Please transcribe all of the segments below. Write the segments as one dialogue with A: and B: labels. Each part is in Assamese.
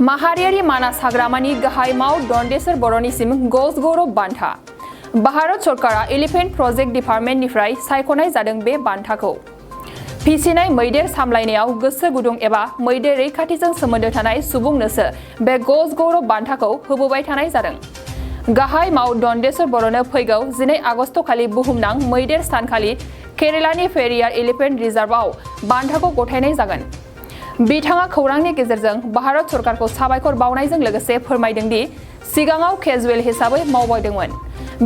A: माहारियारि मानास हाग्रामानि गाहाय माव दन्देसर बर'निसिम गज गौरव बान्था भारत सरकारा एलिफेन्ट प्रोजेक्ट डिपार्टमेन्टनिफ्राय सायख'नाय जादों बे बान्थाखौ फिसिनाय मैदेर सामलायनायाव गोसो गुदुं एबा मैदेर रैखाथिजों सोमोन्दो थानाय सुबुंनोसो बे गज गौरव बान्थाखौ होबोबाय थानाय जादों गाहाय माव दन्देसर बर'नो फैगौ 12 आगस्ट खालि बुहुमनां मैदेर सानखालि केरेलानि पेरियार एलिफेन्ट रिजार्वआव बान्थाखौ गथायनाय जागोन बिथाङा खौरांनि गेजेरजों भारत सरकारखौ साबायखर बावनायजों लोगोसे फोरमायदों दि सिगाङाव केजुएल हिसाबै मावबायदोंमोन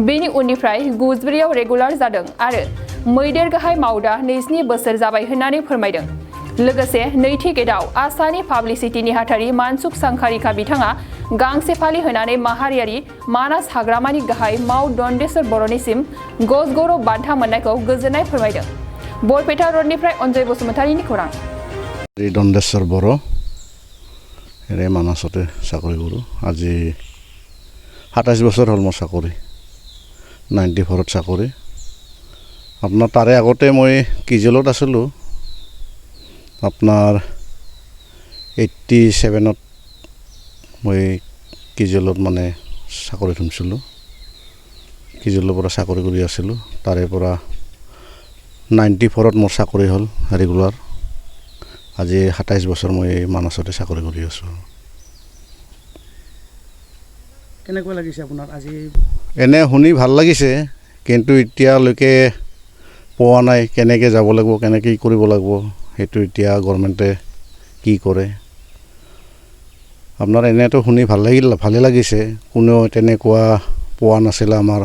A: बेनि उननिफ्राय गुजबिरियाव रेगुलार जादों आरो मैदेर गाहाय मावदा 27 बोसोर जाबाय होननानै फोरमायदों लोगोसे नैथि गेटआव आसानि पाब्लिसिटि नेहाथारि मानसुक सांखारिखा बिथाङा गांसे फालि होनानै माहारियारि मानास हाग्रामानि गाहाय माव दन्देसर बर'निसिम गज गौरव बान्था मोननायखौ गोजोननाय फोरमायदों बरपेटा रोडनिफ्राय अनजय बसुमतारीनि खौरां
B: दन्देसर बर' एरे मानासते चाकरि करो আজি 27 বছৰ হ'ল মোৰ চাকৰি 94ত চাকৰি আপোনাৰ তাৰে আগতে মই কিজলত আছিলোঁ আপোনাৰ 87ত মই কিজলত মানে চাকৰি থৈছিলোঁ কিজলৰ পৰা চাকৰি কৰি আছিলোঁ তাৰে পৰা 94ত মোৰ চাকৰি হ'ল ৰেগুলাৰ আজি 27 বছৰ মই মানাসতে চাকৰি কৰি আছোঁ
C: কেনেকুৱা লাগিছে আপোনাৰ আজি
B: এনে শুনি ভাল লাগিছে কিন্তু এতিয়ালৈকে পোৱা নাই কেনেকৈ যাব লাগিব কেনেকৈ কৰিব লাগিব সেইটো এতিয়া গভৰ্ণমেণ্টে কি কৰে আপোনাৰ এনেতো শুনি ভালে লাগিছে কোনো তেনেকুৱা পোৱা নাছিল আমাৰ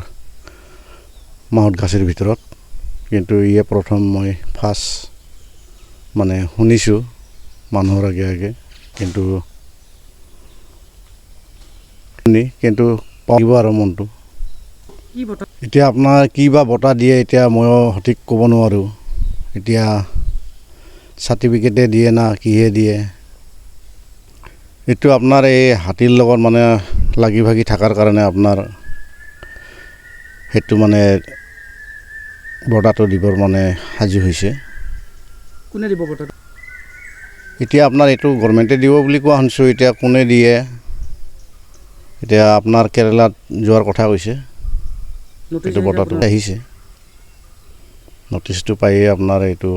B: মাহত গাছিৰ ভিতৰত কিন্তু ইয়ে প্ৰথম মই ফাৰ্ষ্ট মানে শুনিছোঁ মানুহৰ আগে আগে কিন্তু পাব আৰু মনটো এতিয়া আপোনাৰ কি বা বঁটা দিয়ে এতিয়া ময়ো সঠিক ক'ব নোৱাৰোঁ এতিয়া চাৰ্টিফিকেটে দিয়ে না কিহে দিয়ে এইটো আপোনাৰ এই হাতীৰ লগত মানে লাগি ভাগি থকাৰ কাৰণে আপোনাৰ সেইটো মানে বঁটাটো দিবৰ মানে সাজু হৈছে
C: কোনে দিব বঁটাটো
B: এতিয়া আপোনাৰ এইটো গভৰ্ণমেণ্টে দিব বুলি কোৱা শুনিছোঁ এতিয়া কোনে দিয়ে এতিয়া আপোনাৰ কেৰেলাত যোৱাৰ কথা কৈছে এইটো বঁটাটো আহিছে নটিচটো পায়ে আপোনাৰ এইটো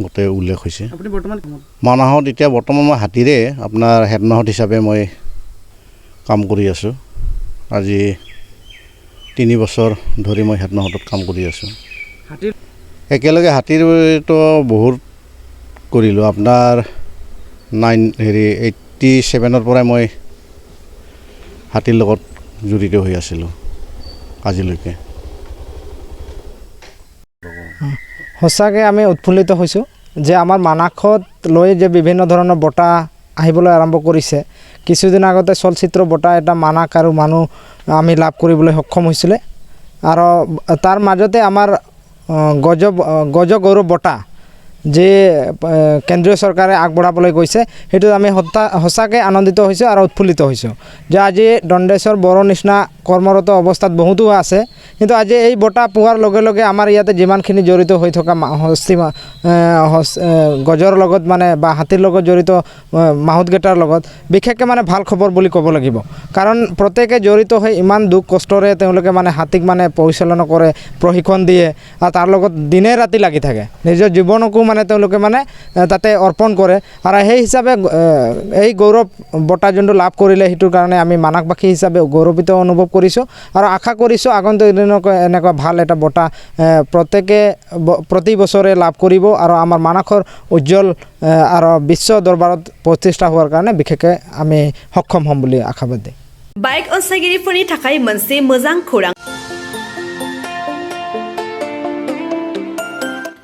B: গোটেই উল্লেখ হৈছে মানাহত এতিয়া বৰ্তমান মই হাতীৰে আপোনাৰ হেডমাহত হিচাপে মই কাম কৰি আছোঁ আজি 3 বছৰ ধৰি মই হেডমাহতত কাম কৰি আছোঁ একেলগে হাতীৰতো বহুত কৰিলোঁ আপোনাৰ 87ৰ পৰাই মই হাতীৰ লগত জড়িত হৈ আছিলোঁ আজিলৈকে
D: সঁচাকৈ আমি উৎফুল্লিত হৈছোঁ যে আমাৰ মানাসত লৈ যে বিভিন্ন ধৰণৰ বঁটা আহিবলৈ আৰম্ভ কৰিছে কিছুদিন আগতে চলচ্চিত্ৰ বঁটা এটা মানাস আৰু মানুহ আমি লাভ কৰিবলৈ সক্ষম হৈছিলে আৰু তাৰ মাজতে আমাৰ গজ গৌৰৱ বঁটা যে কেন্দ্ৰীয় চৰকাৰে আগবঢ়াবলৈ গৈছে সেইটো আমি সঁচাকৈ আনন্দিত হৈছোঁ আৰু উৎফুল্লিত হৈছোঁ যে আজি দন্দেশ্বৰ বড়ো নিচিনা কৰ্মৰত অৱস্থাত বহুতো আছে কিন্তু আজি এই বঁটা পোৱাৰ লগে লগে আমাৰ ইয়াতে যিমানখিনি জড়িত হৈ থকা গজৰ লগত মানে বা হাতীৰ লগত জড়িত মাহুতকেইটাৰ লগত বিশেষকৈ মানে ভাল খবৰ বুলি ক'ব লাগিব কাৰণ প্ৰত্যেকে জড়িত হৈ ইমান দুখ কষ্টৰে তেওঁলোকে মানে হাতীক মানে পৰিচালনা কৰে প্ৰশিক্ষণ দিয়ে আৰু তাৰ লগত দিনে ৰাতি লাগি থাকে নিজৰ জীৱনকো মানে তেওঁলোকে মানে তাতে অৰ্পণ কৰে আৰু সেই হিচাপে এই গৌৰৱ বঁটা যোনটো লাভ কৰিলে সেইটোৰ কাৰণে আমি মানাসবাসী হিচাপে গৌৰৱিত অনুভৱ কৰিছোঁ আৰু আশা কৰিছোঁ আগন্তুক দিনকৈ এনেকুৱা ভাল এটা বঁটা প্ৰত্যেকে প্ৰতি বছৰে লাভ কৰিব আৰু আমাৰ মানাসৰ উজ্জ্বল আৰু বিশ্ব দৰবাৰত প্ৰতিষ্ঠা হোৱাৰ কাৰণে বিশেষকৈ আমি সক্ষম হ'ম বুলি আশাবাদী
E: বাইক অনসাইगिरिफोरनि थाखाय मोनसे मोजां खौरां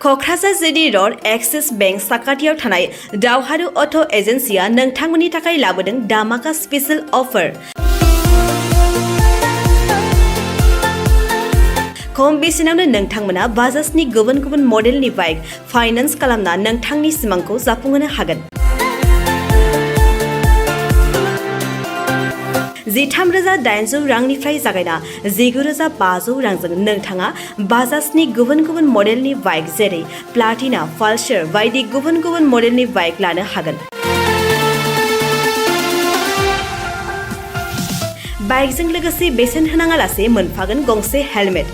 E: क'क्राझार जिडी र'ड एक्सिस बेंक साखाथियाव थानाय दावहारु अट' एजेन्सिया नोंथांमोननि थाखाय लाबोदों दामाका स्पेशल अफार खम बेसेनावनो नोंथांमोना बाजाजनि गुबुन गुबुन मडेलनि बाइक फाइनान्स खालामना नोंथांनि सिमांखौ जाफुंहोनो हागोन 13,800 रांनिफ्राय जागायना 19,500 रांजों नोंथाङा बाजाजनि गुबुन गुबुन मडेलनि बाइक जेरै प्लाटिना पालसार बायदि गुबुन गुबुन मडेलनि बाइक लानो हागोन बाइकजों लोगोसे बेसेन होनाङालासे मोनफागोन गंसे हेलमेट।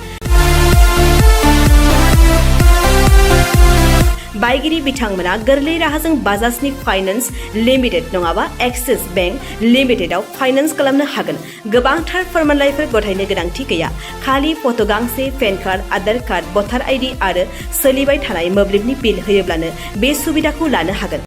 E: बायगिरि बिथांमोना गोरलै राहाजों बाजाजनि फाइनान्स लिमिटेड नङाबा एक्सिस बेंक लिमिटेडआव फाइनान्स खालामनो हागोन। गोबांथार फोरमानलाइफोर गथायनो गोनांथि गैया। खालि फट' गांसे, पेन कार्ड, आधार कार्ड, भटार आइडि आरो सोलिबाय थानाय मोब्लिबनि बिल होयोब्लानो बे सुबिदाखौ लानो हागोन।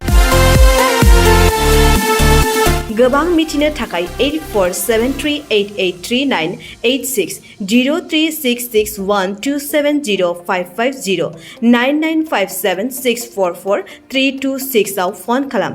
E: गोबां मिथिनो थाखाय 8473883986 03661270550 9957644326 आव फन खालाम।